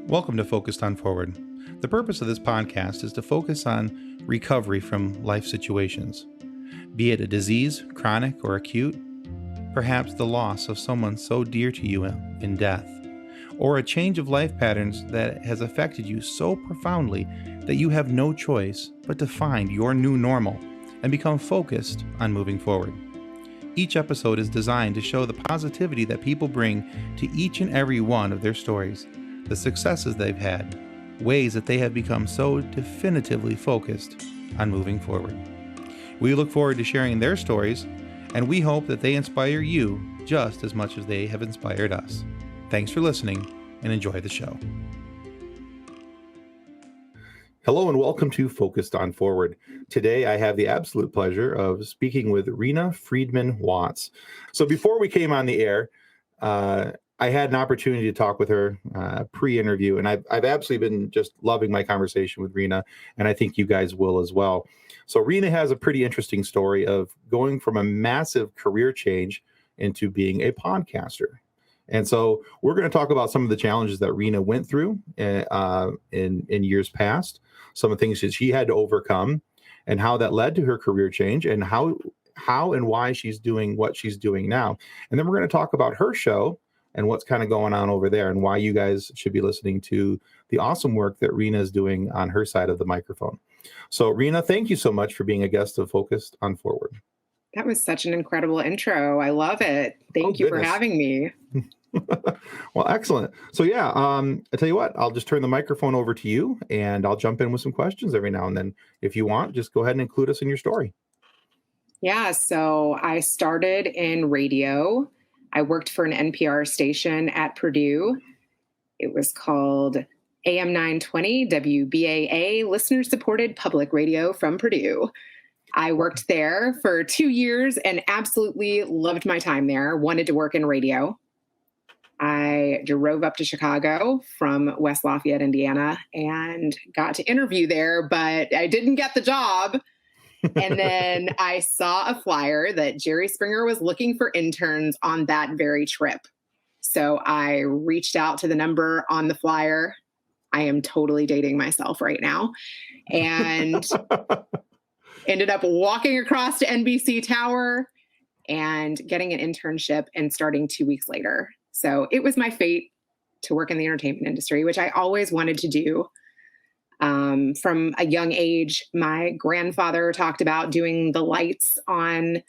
Welcome to Focused on Forward. The purpose of this podcast is to focus on recovery from life situations, be it a disease, chronic or acute, perhaps the loss of someone so dear to you in death, or a change of life patterns that has affected you so profoundly that you have no choice but to find your new normal and become focused on moving forward. Each episode is designed to show the positivity that people bring to each and every one of their stories, the successes they've had, ways that they have become so definitively focused on moving forward. We look forward to sharing their stories, and we hope that they inspire you just as much as they have inspired us. Thanks for listening, and enjoy the show. Hello and welcome to Focused on Forward. Today I have the absolute pleasure of speaking with Reena Friedman Watts. So before we came on the air, I had an opportunity to talk with her pre-interview, and I've absolutely been just loving my conversation with Reena, and I think you guys will as well. So Reena has a pretty interesting story of going from a massive career change into being a podcaster. And so we're going to talk about some of the challenges that Reena went through in years past, some of the things that she had to overcome, and how that led to her career change, and how and why she's doing what she's doing now. And then we're going to talk about her show and what's kind of going on over there, and why you guys should be listening to the awesome work that Reena is doing on her side of the microphone. So Reena, thank you so much for being a guest of Focused on Forward. That was such an incredible intro. I love it. Thank you for having me. Well, excellent. So yeah, I tell you what, I'll just turn the microphone over to you, and I'll jump in with some questions every now and then. If you want, just go ahead and include us in your story. Yeah, so I started in radio. I worked for an NPR station at Purdue. It was called AM 920 WBAA, listener-supported public radio from Purdue. I worked there for 2 years and absolutely loved my time there, wanted to work in radio. I drove up to Chicago from West Lafayette, Indiana, and got to interview there, but I didn't get the job. And then I saw a flyer that Jerry Springer was looking for interns on that very trip. So I reached out to the number on the flyer. I am totally dating myself right now. And ended up walking across to NBC Tower and getting an internship and starting 2 weeks later. So it was my fate to work in the entertainment industry, which I always wanted to do. From a young age, my grandfather talked about doing the lights on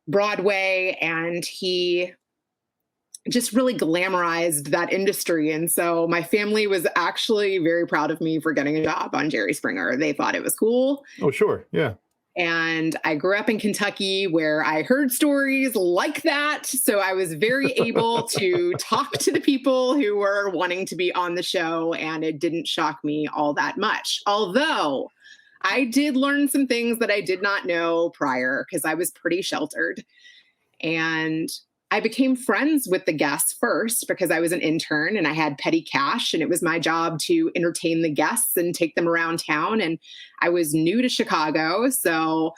Broadway, and he just really glamorized that industry. And so my family was actually very proud of me for getting a job on Jerry Springer. They thought it was cool. Oh, sure. Yeah. And I grew up in Kentucky where I heard stories like that. So I was very able to talk to the people who were wanting to be on the show, and it didn't shock me all that much. Although I did learn some things that I did not know prior because I was pretty sheltered. And I became friends with the guests first because I was an intern and I had petty cash, and it was my job to entertain the guests and take them around town. And I was new to Chicago, so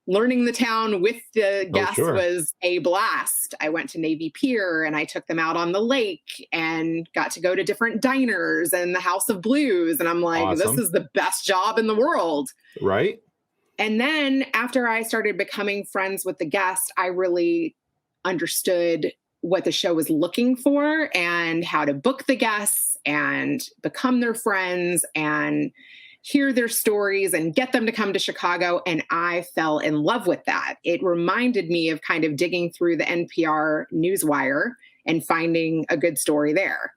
learning the town with the guests was a blast. I went to Navy Pier and I took them out on the lake and got to go to different diners and the House of Blues. And I'm like, This is the best job in the world. Right. And then after I started becoming friends with the guests, I really understood what the show was looking for and how to book the guests and become their friends and hear their stories and get them to come to Chicago. And I fell in love with that. It reminded me of kind of digging through the NPR newswire and finding a good story there.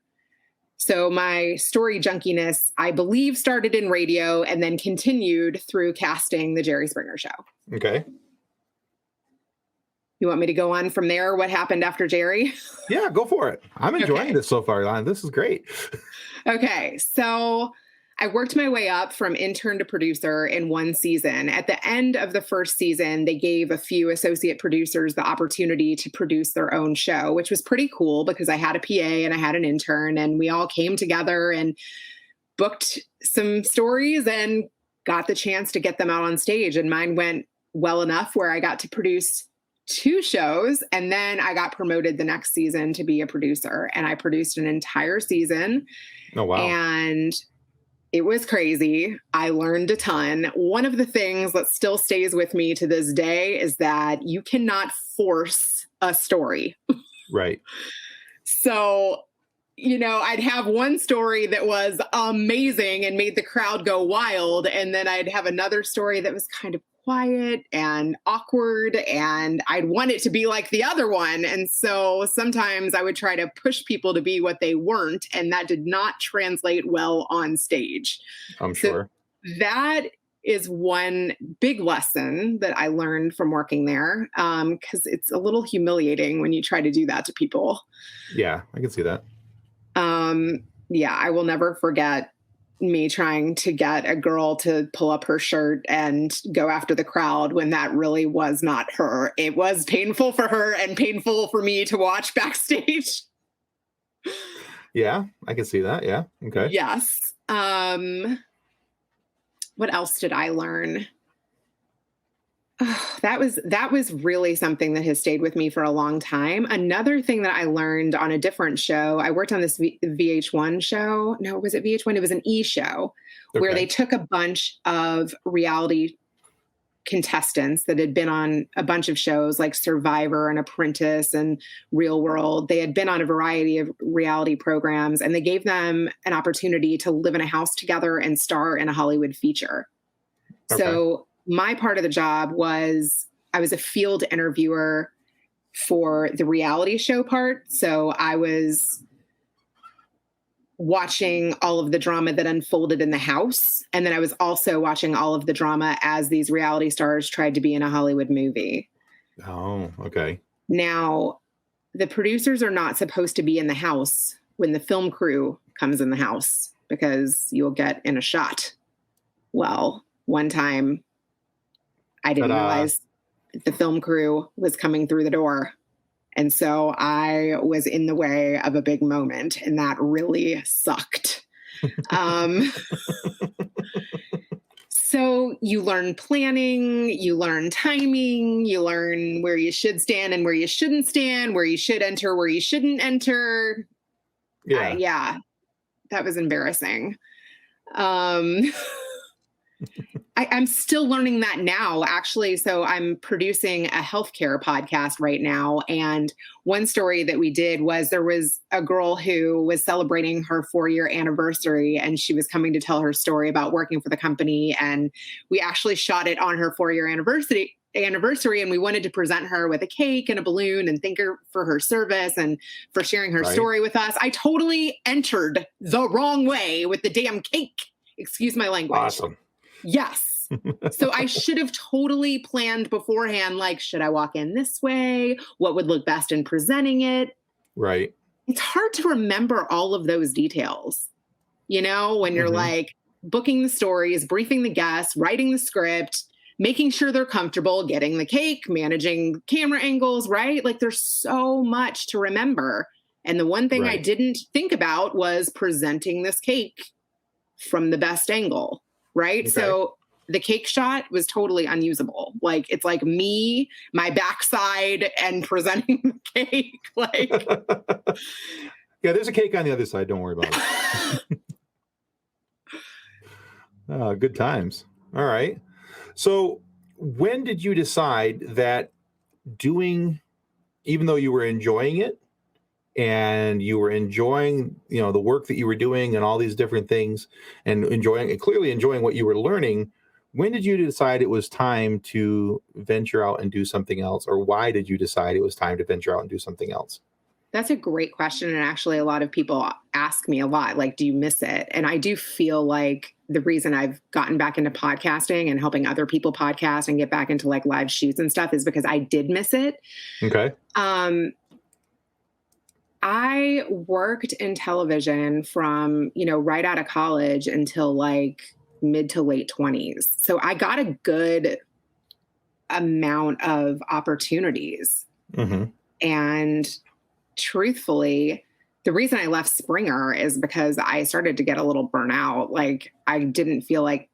So my story junkiness, I believe, started in radio and then continued through casting the Jerry Springer Show. Okay. You want me to go on from there? What happened after Jerry? Yeah, go for it. I'm enjoying this so far. This is great. Okay. So I worked my way up from intern to producer in one season. At the end of the first season, they gave a few associate producers the opportunity to produce their own show, which was pretty cool because I had a PA and I had an intern, and we all came together and booked some stories and got the chance to get them out on stage. And mine went well enough where I got to produce 2 shows, and then I got promoted the next season to be a producer, and I produced an entire season. Oh, wow. And it was crazy. I learned a ton. One of the things that still stays with me to this day is that you cannot force a story. Right. So, I'd have one story that was amazing and made the crowd go wild. And then I'd have another story that was kind of quiet and awkward, and I'd want it to be like the other one. And so sometimes I would try to push people to be what they weren't, and that did not translate well on stage. I'm sure. That is one big lesson that I learned from working there, because it's a little humiliating when you try to do that to people. Yeah, I can see that. Yeah, I will never forget me trying to get a girl to pull up her shirt and go after the crowd when that really was not her. It was painful for her and painful for me to watch backstage. Yeah, I can see that. Yeah. Okay. Yes. What else did I learn? Oh, that was really something that has stayed with me for a long time. Another thing that I learned on a different show, I worked on this VH1 show. No, was it VH1? It was an E show where they took a bunch of reality contestants that had been on a bunch of shows like Survivor and Apprentice and Real World. They had been on a variety of reality programs, and they gave them an opportunity to live in a house together and star in a Hollywood feature. Okay. So my part of the job was I was a field interviewer for the reality show part. So I was watching all of the drama that unfolded in the house. And then I was also watching all of the drama as these reality stars tried to be in a Hollywood movie. Oh, okay. Now, the producers are not supposed to be in the house when the film crew comes in the house because you'll get in a shot. Well, one time I didn't realize the film crew was coming through the door. And so I was in the way of a big moment, and that really sucked. So you learn planning, you learn timing, you learn where you should stand and where you shouldn't stand, where you should enter, where you shouldn't enter. Yeah. That was embarrassing. I'm still learning that now, actually. So I'm producing a healthcare podcast right now. And one story that we did was there was a girl who was celebrating her 4-year anniversary, and she was coming to tell her story about working for the company. And we actually shot it on her 4-year anniversary. And we wanted to present her with a cake and a balloon and thank her for her service and for sharing her story with us. I totally entered the wrong way with the damn cake. Excuse my language. Awesome. Yes. So I should have totally planned beforehand, like, should I walk in this way? What would look best in presenting it? Right. It's hard to remember all of those details, when you're like booking the stories, briefing the guests, writing the script, making sure they're comfortable, getting the cake, managing camera angles, right? Like there's so much to remember. And the one thing I didn't think about was presenting this cake from the best angle. Right. Okay. So the cake shot was totally unusable. Like, it's like me, my backside, and presenting the cake. Like, yeah, there's a cake on the other side. Don't worry about it. Good times. All right. So when did you decide that even though you were enjoying it and you were enjoying, the work that you were doing and all these different things and clearly enjoying what you were learning, when did you decide it was time to venture out and do something else? Or why did you decide it was time to venture out and do something else? That's a great question. And actually, a lot of people ask me a lot, like, do you miss it? And I do feel like the reason I've gotten back into podcasting and helping other people podcast and get back into like live shoots and stuff is because I did miss it. Okay. I worked in television from, right out of college until like mid to late 20s. So I got a good amount of opportunities. And truthfully, the reason I left Springer is because I started to get a little burnout. Like I didn't feel like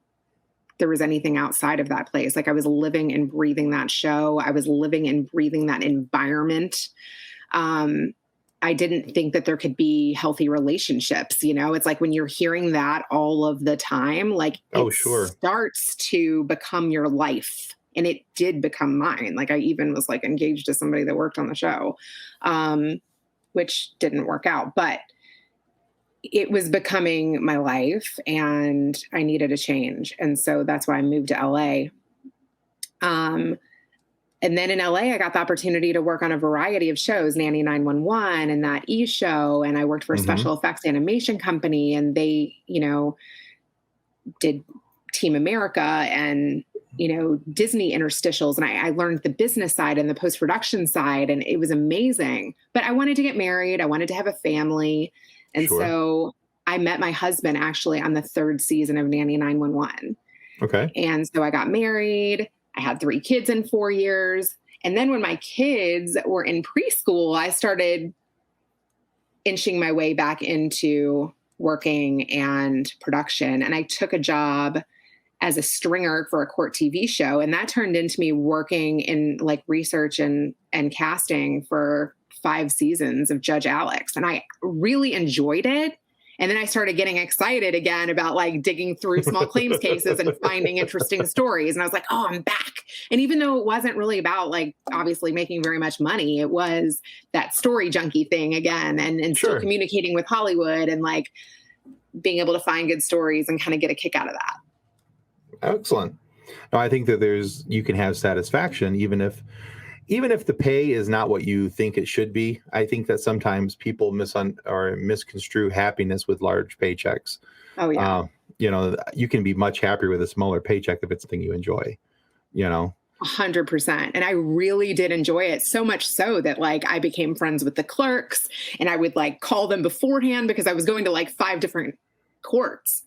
there was anything outside of that place. Like I was living and breathing that show. I was living and breathing that environment. I didn't think that there could be healthy relationships. It's like when you're hearing that all of the time, like it starts to become your life. And it did become mine. Like I even was like engaged to somebody that worked on the show, which didn't work out, but it was becoming my life and I needed a change. And so that's why I moved to LA. And then in LA, I got the opportunity to work on a variety of shows, Nanny 911 and That E! Show. And I worked for a special effects animation company, and they, did Team America and, Disney interstitials. And I learned the business side and the post-production side, and it was amazing. But I wanted to get married. I wanted to have a family. And so I met my husband actually on the 3rd season of Nanny 911. Okay. And so I got married. I had 3 kids in 4 years. And then when my kids were in preschool, I started inching my way back into working and production. And I took a job as a stringer for a court TV show. And that turned into me working in like research and casting for 5 seasons of Judge Alex. And I really enjoyed it. And then I started getting excited again about like digging through small claims cases and finding interesting stories. And I was like, oh, I'm back. And even though it wasn't really about like obviously making very much money, it was that story junkie thing again, and still communicating with Hollywood and like being able to find good stories and kind of get a kick out of that. Excellent. No, I think that you can have satisfaction even if the pay is not what you think it should be. I think that sometimes people misconstrue happiness with large paychecks. Oh yeah. You can be much happier with a smaller paycheck if it's something you enjoy, 100%. And I really did enjoy it, so much so that like I became friends with the clerks, and I would like call them beforehand because I was going to like 5 different courts.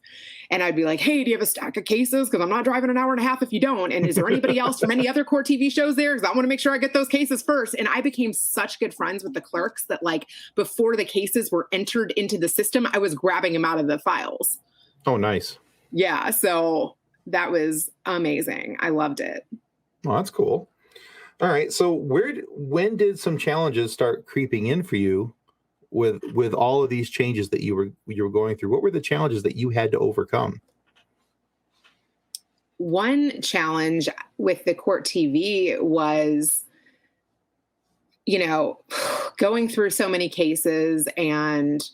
And I'd be like, hey, do you have a stack of cases? Because I'm not driving an hour and a half if you don't. And is there anybody else from any other court TV shows there? Because I want to make sure I get those cases first. And I became such good friends with the clerks that like before the cases were entered into the system, I was grabbing them out of the files. Oh, nice. Yeah. So that was amazing. I loved it. Well, that's cool. All right. So when did some challenges start creeping in for you with all of these changes that you were going through? What were the challenges that you had to overcome? One challenge with the court TV was, going through so many cases and,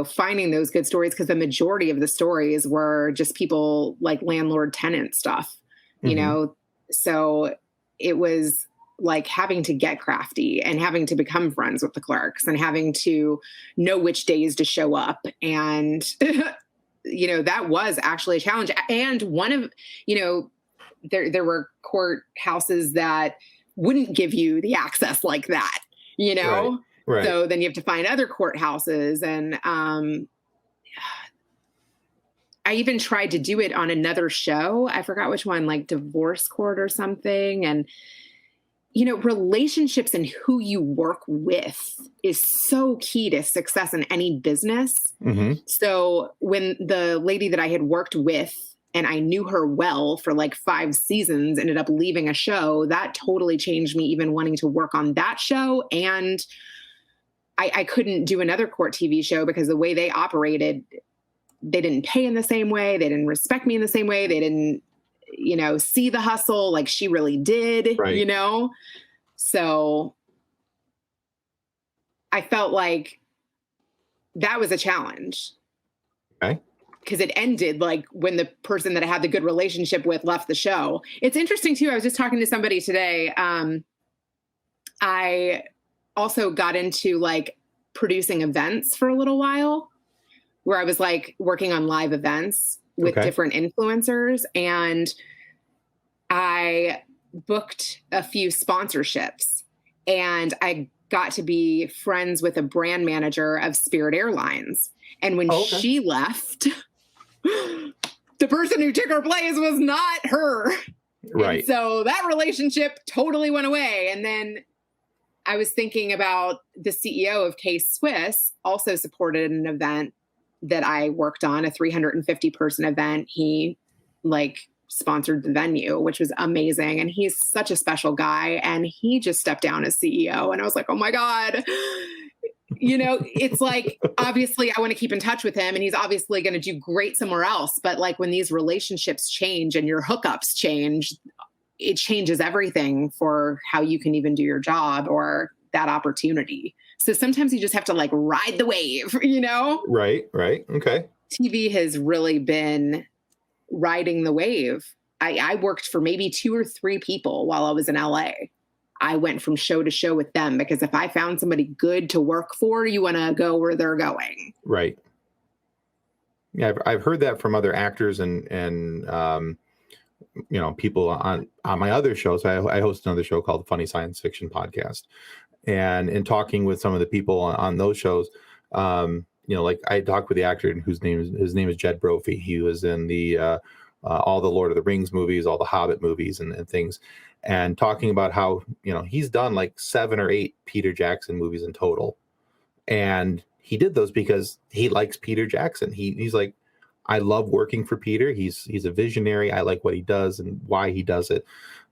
finding those good stories, because the majority of the stories were just people like landlord tenant stuff, so it was like having to get crafty and having to become friends with the clerks and having to know which days to show up. And, that was actually a challenge. And one of, there were courthouses that wouldn't give you the access like that, Right. So then you have to find other courthouses. And, I even tried to do it on another show. I forgot which one, like divorce court or something. And, relationships and who you work with is so key to success in any business. Mm-hmm. So when the lady that I had worked with, and I knew her well for like 5 seasons, ended up leaving a show, that totally changed me even wanting to work on that show. And I couldn't do another court TV show because the way they operated, they didn't pay in the same way. They didn't respect me in the same way. They didn't, see the hustle like she really did, right. So I felt like that was a challenge. Okay. Because it ended like when the person that I had the good relationship with left the show. It's interesting too. I was just talking to somebody today. I also got into like producing events for a little while, where I was like working on live events with different influencers. And I booked a few sponsorships, and I got to be friends with a brand manager of Spirit Airlines. And when she left, the person who took her place was not her. Right. And so that relationship totally went away. And then I was thinking about the CEO of K-Swiss also supported an event that I worked on, a 350 person event. He like sponsored the venue, which was amazing. And he's such a special guy. And he just stepped down as CEO. And I was like, oh my God. It's like, obviously I want to keep in touch with him and he's obviously going to do great somewhere else. But like when these relationships change and your hookups change, it changes everything for how you can even do your job or that opportunity. So sometimes you just have to like ride the wave, Right. Okay. TV has really been riding the wave. I worked for maybe 2 or 3 people while I was in LA. I went from show to show with them because if I found somebody good to work for, you want to go where they're going. Right. Yeah, I've heard that from other actors and people on my other shows. I host another show called the Funny Science Fiction Podcast, and in talking with some of the people on those shows, like I talked with the actor his name is Jed Brophy. He was in the all the Lord of the Rings movies, all the Hobbit movies, and things, and talking about how he's done like 7 or 8 Peter Jackson movies in total, and he did those because he likes Peter Jackson. He's like, I love working for Peter. He's a visionary. I like what he does and why he does it.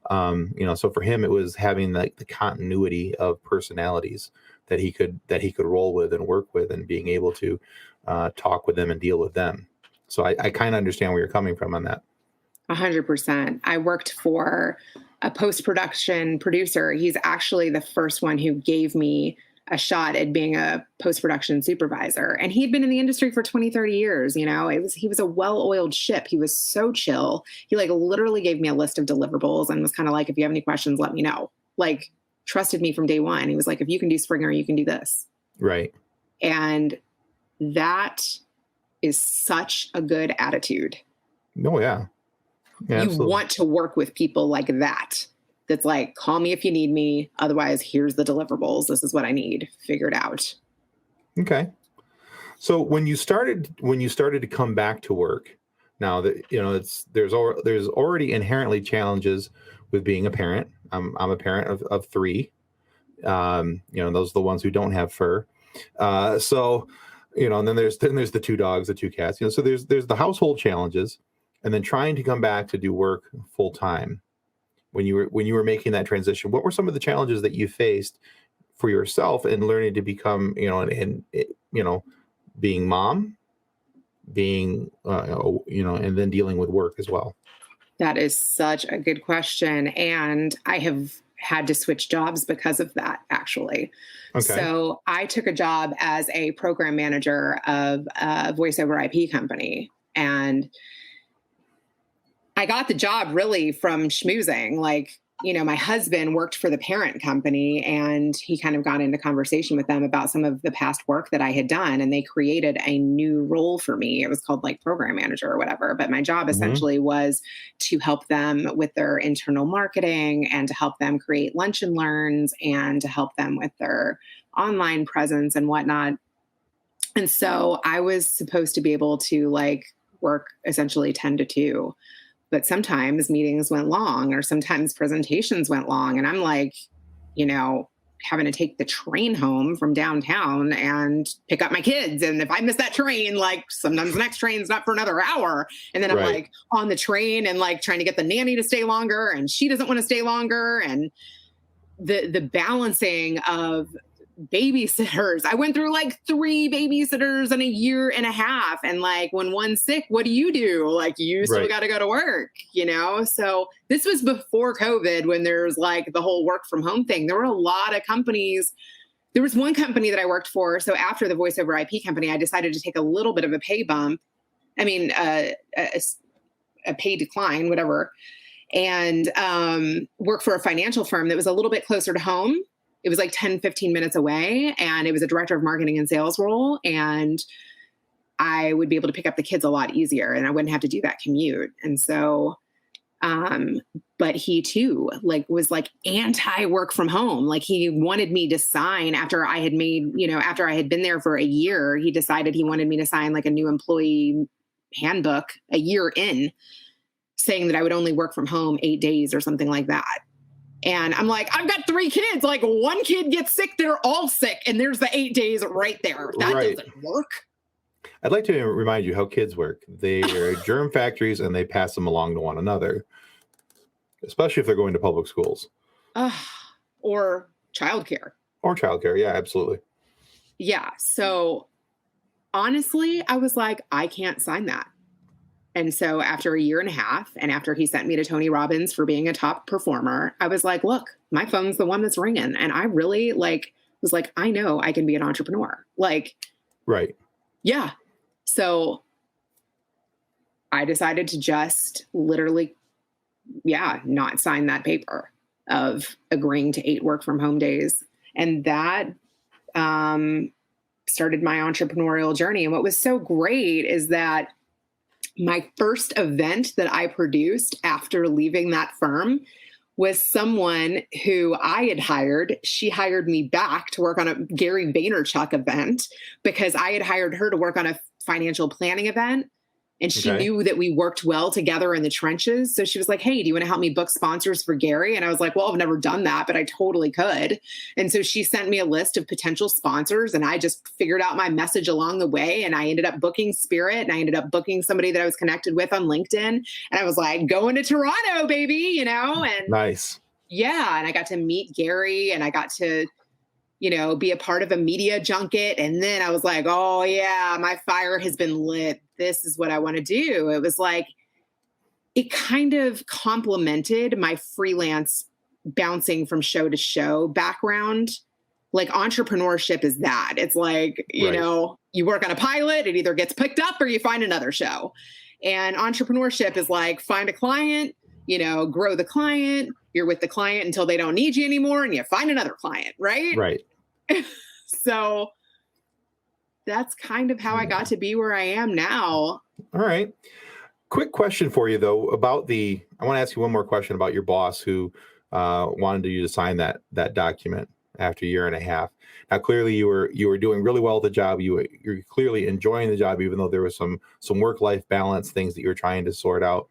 So for him, it was having like the continuity of personalities that he could roll with and work with, and being able to talk with them and deal with them. So I kind of understand where you're coming from on that. 100%. I worked for a post-production producer. He's actually the first one who gave me a shot at being a post-production supervisor. And he'd been in the industry for 20, 30 years. He was a well-oiled ship. He was so chill. He like literally gave me a list of deliverables and was kind of like, if you have any questions, let me know. Like trusted me from day one. He was like, if you can do Springer, you can do this. Right. And that is such a good attitude. Oh yeah. You absolutely. Want to work with people like that. That's like, call me if you need me. Otherwise, here's the deliverables. This is what I need. Figure it out. Okay. So when you started to come back to work, now that there's already inherently challenges with being a parent. I'm a parent of 3. Those are the ones who don't have fur. And then there's the 2 dogs, the 2 cats. So there's the household challenges, and then trying to come back to do work full time. When you were making that transition, what were some of the challenges that you faced for yourself in learning to become, being mom, being, and then dealing with work as well? That is such a good question. And I have had to switch jobs because of that, actually. Okay. So I took a job as a program manager of a voice over IP company. And I got the job really from schmoozing. Like, my husband worked for the parent company, and he kind of got into conversation with them about some of the past work that I had done. And they created a new role for me. It was called like program manager or whatever. But my job essentially was to help them with their internal marketing and to help them create lunch and learns and to help them with their online presence and whatnot. And so I was supposed to be able to like work essentially 10 to 2. But sometimes meetings went long, or sometimes presentations went long. And I'm like, having to take the train home from downtown and pick up my kids. And if I miss that train, like sometimes the next train's not for another hour. And then I'm like on the train and like trying to get the nanny to stay longer, and she doesn't want to stay longer. And the balancing of babysitters. I went through like 3 babysitters in a year and a half. And like when one's sick, what do? Like you still got to go to work, So this was before COVID, when there's like the whole work from home thing. There were a lot of companies. There was one company that I worked for. So after the voice over IP company, I decided to take a little bit of a pay bump. I mean, a pay decline, whatever, and work for a financial firm that was a little bit closer to home. It was like 10, 15 minutes away, and it was a director of marketing and sales role. And I would be able to pick up the kids a lot easier, and I wouldn't have to do that commute. And so, but he too, like, was like anti work from home. Like he wanted me to sign after I had after I had been there for a year, he decided he wanted me to sign like a new employee handbook a year in, saying that I would only work from home 8 days or something like that. And I'm like, I've got 3 kids. Like one kid gets sick, they're all sick. And there's the 8 days right there. That doesn't work. I'd like to remind you how kids work. They are germ factories and they pass them along to one another, especially if they're going to public schools. Or childcare. Or childcare. Yeah, absolutely. Yeah. So honestly, I was like, I can't sign that. And so after a year and a half, and after he sent me to Tony Robbins for being a top performer, I was like, look, my phone's the one that's ringing. And I really was like, I know I can be an entrepreneur. Right. Yeah. So I decided to just literally, not sign that paper of agreeing to 8 work from home days. And that started my entrepreneurial journey. And what was so great is that my first event that I produced after leaving that firm was someone who I had hired. She hired me back to work on a Gary Vaynerchuk event because I had hired her to work on a financial planning event. And she knew that we worked well together in the trenches. So she was like, hey, do you want to help me book sponsors for Gary? And I was like, well, I've never done that, but I totally could. And so she sent me a list of potential sponsors and I just figured out my message along the way. And I ended up booking Spirit and I ended up booking somebody that I was connected with on LinkedIn. And I was like, going to Toronto, baby, and Nice. Yeah. And I got to meet Gary and I got to be a part of a media junket. And then I was like, oh yeah, my fire has been lit. This is what I want to do. It was like, it kind of complemented my freelance bouncing from show to show background. Like entrepreneurship is that. It's like, you work on a pilot, it either gets picked up or you find another show. And entrepreneurship is like, find a client, grow the client. You're with the client until they don't need you anymore and you find another client, right? Right. So that's kind of how I got to be where I am now. All right. Quick question for you though about I want to ask you one more question about your boss who wanted you to sign that document after a year and a half. Now, clearly you were doing really well at the job. You're clearly enjoying the job, even though there was some work-life balance things that you were trying to sort out.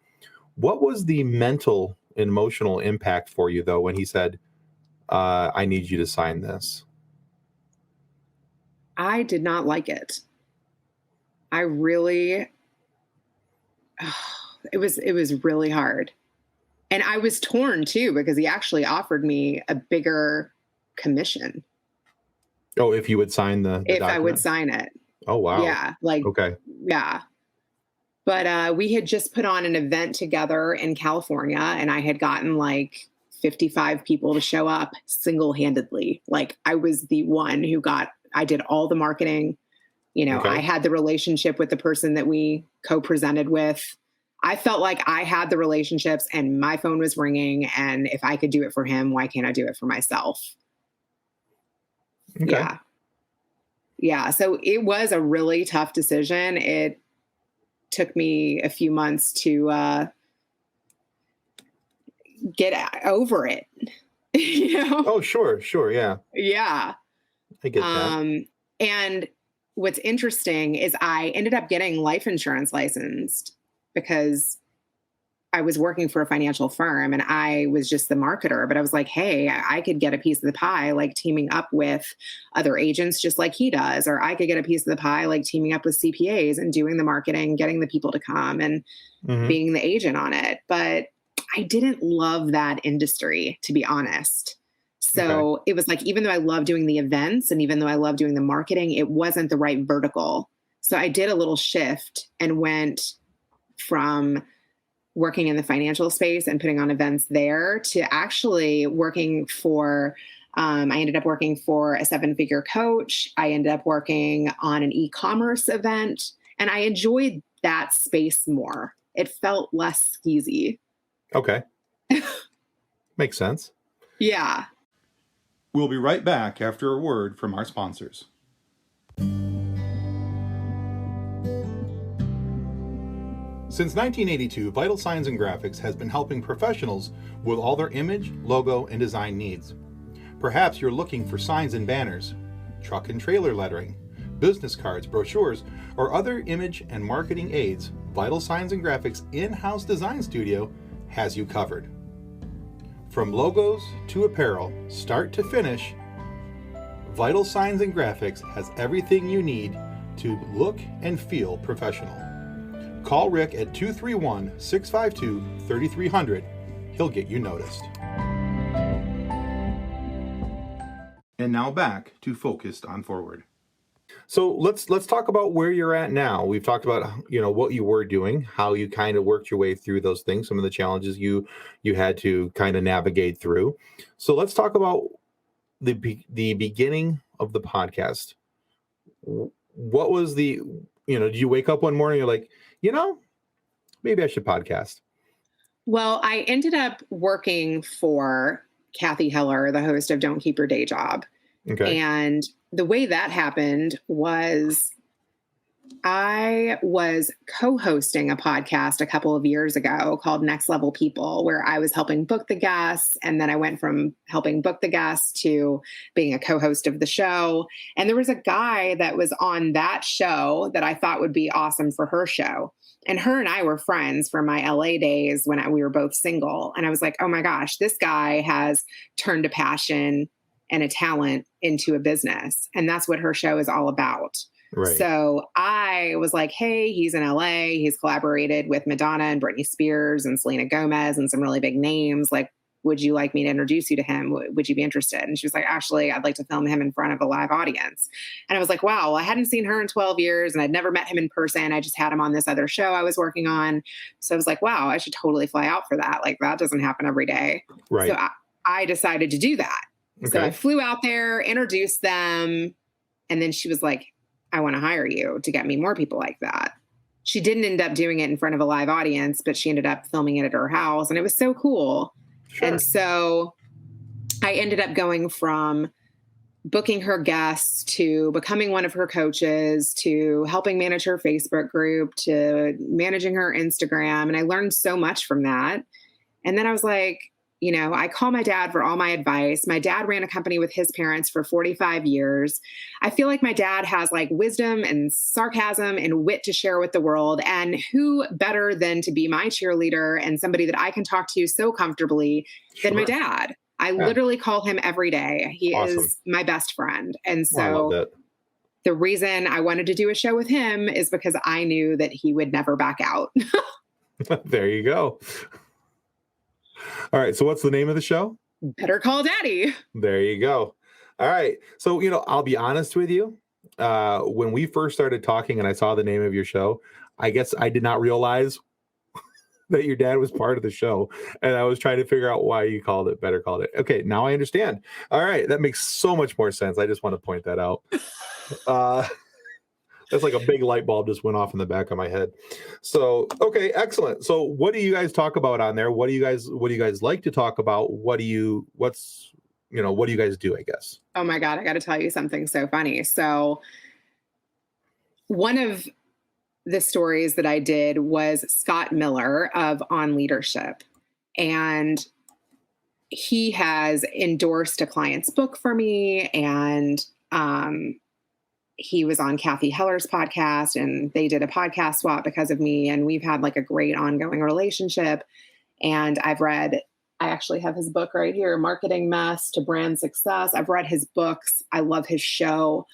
What was the mental and emotional impact for you though when he said, I need you to sign this? I did not like it. I really, it was really hard. And I was torn too, because he actually offered me a bigger commission. Oh, if you would sign the if document? I would sign it. Oh, wow. Yeah. Okay. Yeah. But we had just put on an event together in California and I had gotten 55 people to show up single-handedly. I was the one who I did all the marketing. I had the relationship with the person that we co-presented with. I felt like I had the relationships and my phone was ringing. And if I could do it for him, why can't I do it for myself? Okay. Yeah. Yeah. So it was a really tough decision. It took me a few months to get over it. Oh, sure. Yeah. Yeah. I get that. And what's interesting is I ended up getting life insurance licensed because I was working for a financial firm and I was just the marketer, but I was like, hey, I could get a piece of the pie, teaming up with other agents, just like he does, or I could get a piece of the pie, teaming up with CPAs and doing the marketing, getting the people to come and being the agent on it. But I didn't love that industry, to be honest. So it was even though I love doing the events and even though I love doing the marketing, it wasn't the right vertical. So I did a little shift and went from working in the financial space and putting on events there to actually working for, I ended up working for a 7-figure coach. I ended up working on an e-commerce event and I enjoyed that space more. It felt less skeezy. Okay. Makes sense. Yeah. We'll be right back after a word from our sponsors. Since 1982, Vital Signs and Graphics has been helping professionals with all their image, logo, and design needs. Perhaps you're looking for signs and banners, truck and trailer lettering, business cards, brochures, or other image and marketing aids. Vital Signs and Graphics in-house design studio has you covered. From logos to apparel, start to finish, Vital Signs and Graphics has everything you need to look and feel professional. Call Rick at 231-652-3300. He'll get you noticed. And now back to Focused on Forward. So let's talk about where you're at now. We've talked about, what you were doing, how you kind of worked your way through those things, some of the challenges you had to kind of navigate through. So let's talk about the beginning of the podcast. What was did you wake up one morning, you're like, maybe I should podcast? Well, I ended up working for Kathy Heller, the host of Don't Keep Your Day Job. Okay. And the way that happened was I was co-hosting a podcast a couple of years ago called Next Level People, where I was helping book the guests. And then I went from helping book the guests to being a co-host of the show. And there was a guy that was on that show that I thought would be awesome for her show. And her and I were friends from my LA days when we were both single. And I was like, oh my gosh, this guy has turned a passion and a talent into a business. And that's what her show is all about. Right. So I was like, hey, he's in LA. He's collaborated with Madonna and Britney Spears and Selena Gomez and some really big names. Like, would you like me to introduce you to him? Would you be interested? And she was like, actually, I'd like to film him in front of a live audience. And I was like, wow, well, I hadn't seen her in 12 years and I'd never met him in person. I just had him on this other show I was working on. So I was like, wow, I should totally fly out for that. Like, that doesn't happen every day. Right. So I decided to do that. Okay. So I flew out there, introduced them. And then she was like, I want to hire you to get me more people like that. She didn't end up doing it in front of a live audience, but she ended up filming it at her house. And it was so cool. Sure. And so I ended up going from booking her guests to becoming one of her coaches to helping manage her Facebook group to managing her Instagram. And I learned so much from that. And then I was like, I call my dad for all my advice. My dad ran a company with his parents for 45 years. I feel like my dad has like wisdom and sarcasm and wit to share with the world. And who better than to be my cheerleader and somebody that I can talk to so comfortably than my dad? I literally call him every day. He is my best friend. And so the reason I wanted to do a show with him is because I knew that he would never back out. There you go. All right. So what's the name of the show? Better Call Daddy. There you go. All right. So, I'll be honest with you. When we first started talking and I saw the name of your show, I guess I did not realize that your dad was part of the show. And I was trying to figure out why you called it Better Call It. Okay. Now I understand. All right. That makes so much more sense. I just want to point that out. That's like a big light bulb just went off in the back of my head. So, okay, excellent. So what do you guys talk about on there? What do you guys like to talk about? What do you guys do, I guess? Oh my God, I got to tell you something so funny. So one of the stories that I did was Scott Miller of On Leadership. And he has endorsed a client's book for me. And, he was on Kathy Heller's podcast and they did a podcast swap because of me. And we've had like a great ongoing relationship. And I actually have his book right here, Marketing Mess to Brand Success. I've read his books. I love his show.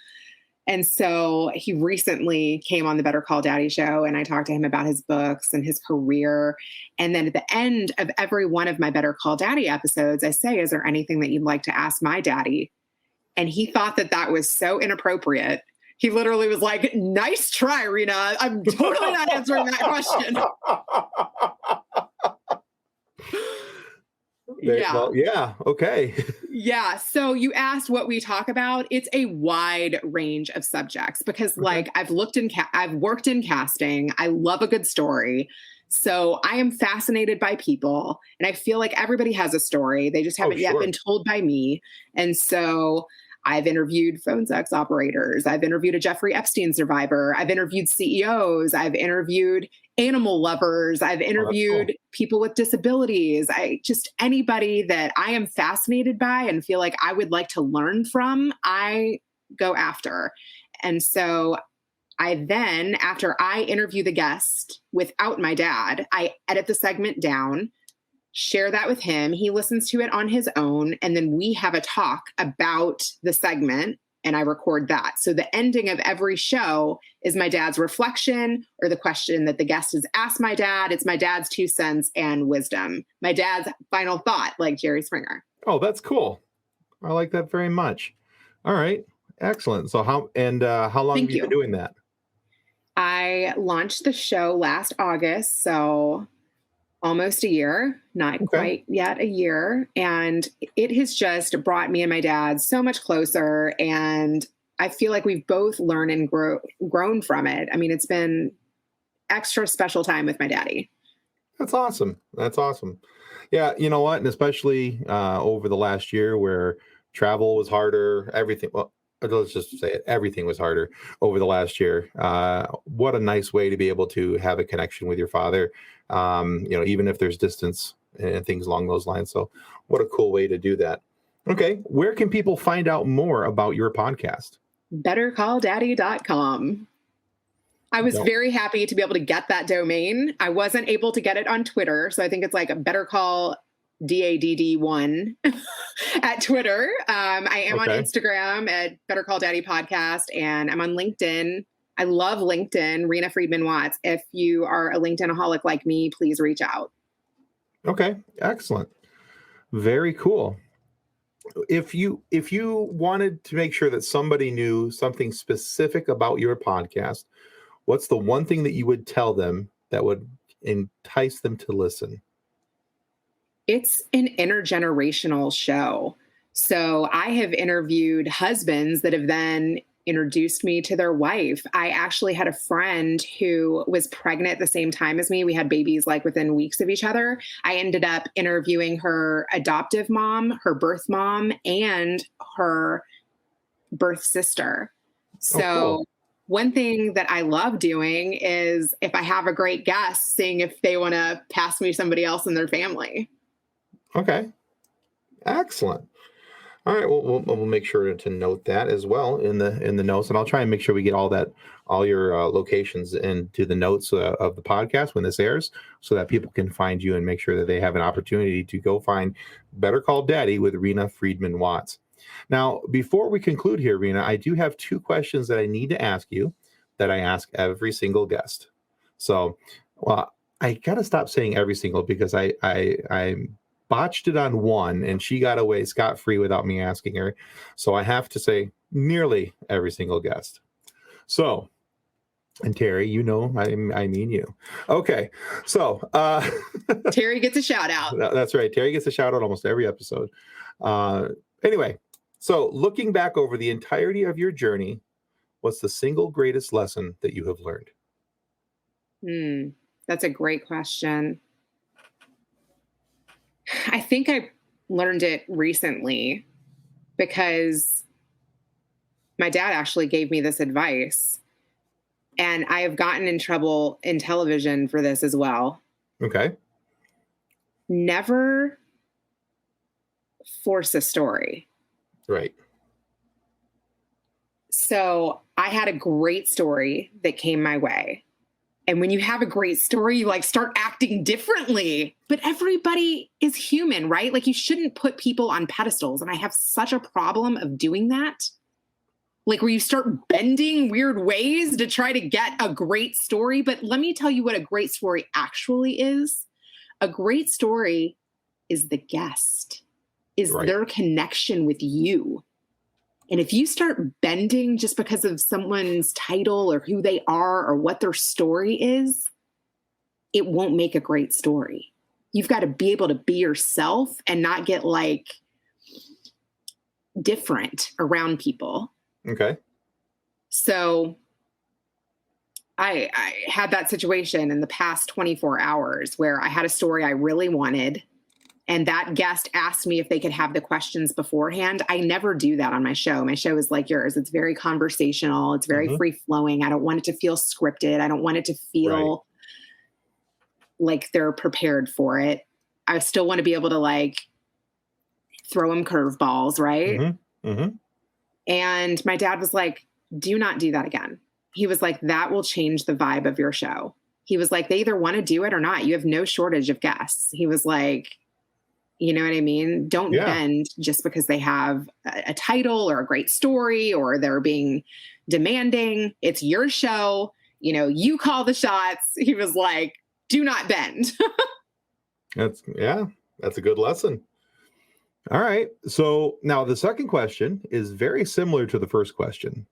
And so he recently came on the Better Call Daddy show and I talked to him about his books and his career. And then at the end of every one of my Better Call Daddy episodes, I say, is there anything that you'd like to ask my daddy? And he thought that was so inappropriate. He literally was like, nice try, Reena. I'm totally not answering that question. Yeah. Well, yeah. Okay. Yeah. So you asked what we talk about. It's a wide range of subjects because I've worked in casting. I love a good story. So I am fascinated by people and I feel like everybody has a story. They just haven't yet been told by me. And so I've interviewed phone sex operators. I've interviewed a Jeffrey Epstein survivor. I've interviewed CEOs. I've interviewed animal lovers. I've interviewed people with disabilities. Anybody that I am fascinated by and feel like I would like to learn from, I go after. And so I then, after I interview the guest without my dad, I edit the segment down, share that with him. He listens to it on his own. And then we have a talk about the segment. and I record that. So the ending of every show is my dad's reflection or the question that the guest has asked my dad. It's my dad's 2 cents and wisdom. My dad's final thought, like Jerry Springer. Oh, that's cool. I like that very much. All right. Excellent. So how long have you been doing that? I launched the show last August, so almost a year, not quite yet a year. And it has just brought me and my dad so much closer. And I feel like we've both learned and grown from it. I mean, it's been extra special time with my daddy. That's awesome. That's awesome. Yeah. You know what? And especially over the last year where travel was harder, everything. Well, let's just say it. Everything was harder over the last year. What a nice way to be able to have a connection with your father. Even if there's distance and things along those lines. So what a cool way to do that. Okay. Where can people find out more about your podcast? BetterCallDaddy.com. I was very happy to be able to get that domain. I wasn't able to get it on Twitter. So I think it's like a Better Call DADD1 at Twitter. I am on Instagram at Better Call Daddy Podcast, and I'm on LinkedIn. I love LinkedIn, Reena Friedman Watts. If you are a LinkedIn-aholic like me, please reach out. Okay, excellent. Very cool. If you wanted to make sure that somebody knew something specific about your podcast, what's the one thing that you would tell them that would entice them to listen? It's an intergenerational show. So I have interviewed husbands that have then introduced me to their wife. I actually had a friend who was pregnant at the same time as me. We had babies like within weeks of each other. I ended up interviewing her adoptive mom, her birth mom, and her birth sister. So cool. One thing that I love doing is if I have a great guest, seeing if they want to pass me somebody else in their family. Okay. Excellent. All right. Well, we'll make sure to note that as well in the notes, and I'll try and make sure we get all your locations into the notes of the podcast when this airs, so that people can find you and make sure that they have an opportunity to go find Better Call Daddy with Reena Friedman Watts. Now, before we conclude here, Reena, I do have 2 questions that I need to ask you that I ask every single guest. So, well, I got to stop saying every single because I botched it on one and she got away scot-free without me asking her. So I have to say nearly every single guest. So, and Terry, I mean you. Okay. So, Terry gets a shout out. That's right. Terry gets a shout out almost every episode. Anyway, so looking back over the entirety of your journey, what's the single greatest lesson that you have learned? That's a great question. I think I learned it recently because my dad actually gave me this advice, and I have gotten in trouble in television for this as well. Okay. Never force a story. Right. So I had a great story that came my way. And when you have a great story, you start acting differently. But everybody is human, right? You shouldn't put people on pedestals. And I have such a problem of doing that. Where you start bending weird ways to try to get a great story. But let me tell you what a great story actually is. A great story is the guest, is their connection with you. And if you start bending just because of someone's title or who they are or what their story is, it won't make a great story. You've got to be able to be yourself and not get different around people. Okay. So I had that situation in the past 24 hours where I had a story I really wanted. And that guest asked me if they could have the questions beforehand. I never do that on my show. My show is like yours. It's very conversational. It's very free flowing. I don't want it to feel scripted. I don't want it to feel like they're prepared for it. I still want to be able to throw them curveballs, right? Mm-hmm. Mm-hmm. And my dad was like, do not do that again. He was like, that will change the vibe of your show. He was like, they either want to do it or not. You have no shortage of guests. He was like, You know what I mean? Don't Yeah. bend just because they have a title or a great story or they're being demanding. It's your show. You know, you call the shots. He was like, do not bend. That's a good lesson. All right. So now the second question is very similar to the first question.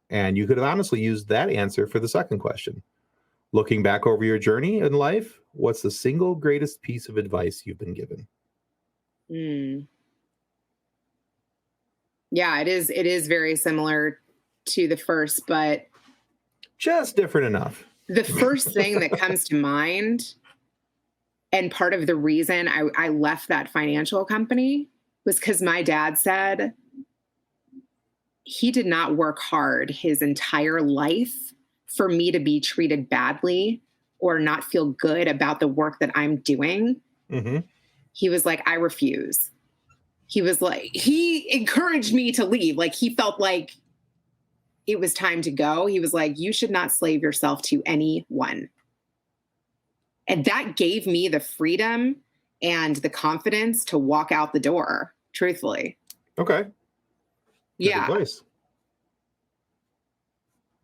And you could have honestly used that answer for the second question. Looking back over your journey in life, what's the single greatest piece of advice you've been given? Yeah, it is very similar to the first, but Just different enough. the first thing that comes to mind, and part of the reason I left that financial company, was because my dad said he did not work hard his entire life for me to be treated badly or not feel good about the work that I'm doing. Mm-hmm. He was like, I refuse. He was like, he encouraged me to leave. Like, he felt like it was time to go. He was like, you should not slave yourself to anyone. And that gave me the freedom and the confidence to walk out the door, truthfully. Okay. Good Yeah. advice.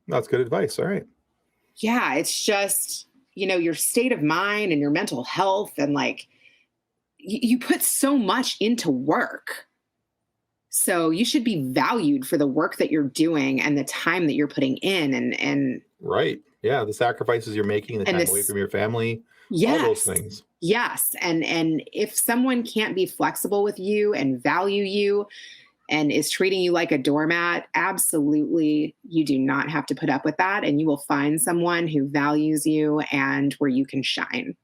That's good advice. All right. Yeah. It's just, your state of mind and your mental health, and like, you put so much into work. So you should be valued for the work that you're doing and the time that you're putting in, and Right. Yeah. The sacrifices you're making, the time away from your family, all those things. Yes. And if someone can't be flexible with you and value you and is treating you like a doormat, absolutely, you do not have to put up with that. And you will find someone who values you and where you can shine.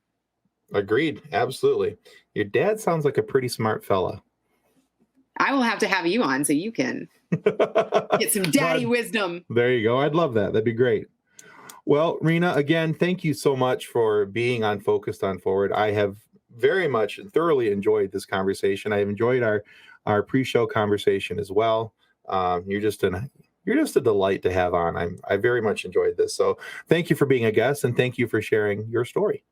Agreed. Absolutely. Your dad sounds like a pretty smart fella. I will have to have you on so you can get some daddy wisdom. There you go. I'd love that. That'd be great. Well, Reena, again, thank you so much for being on Focused on Forward. I have very much and thoroughly enjoyed this conversation. I've enjoyed our pre-show conversation as well. You're just a delight to have on. I very much enjoyed this. So thank you for being a guest, and thank you for sharing your story.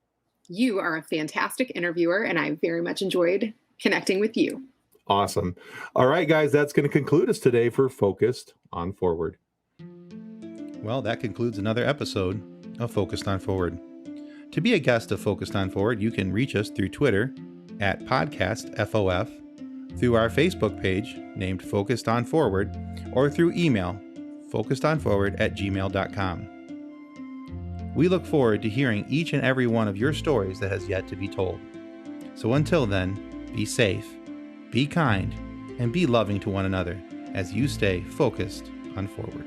You are a fantastic interviewer, and I very much enjoyed connecting with you. Awesome. All right, guys, that's going to conclude us today for Focused on Forward. Well, that concludes another episode of Focused on Forward. To be a guest of Focused on Forward, you can reach us through Twitter at podcastfof, through our Facebook page named Focused on Forward, or through email focusedonforward@gmail.com. We look forward to hearing each and every one of your stories that has yet to be told. So until then, be safe, be kind, and be loving to one another as you stay focused on forward.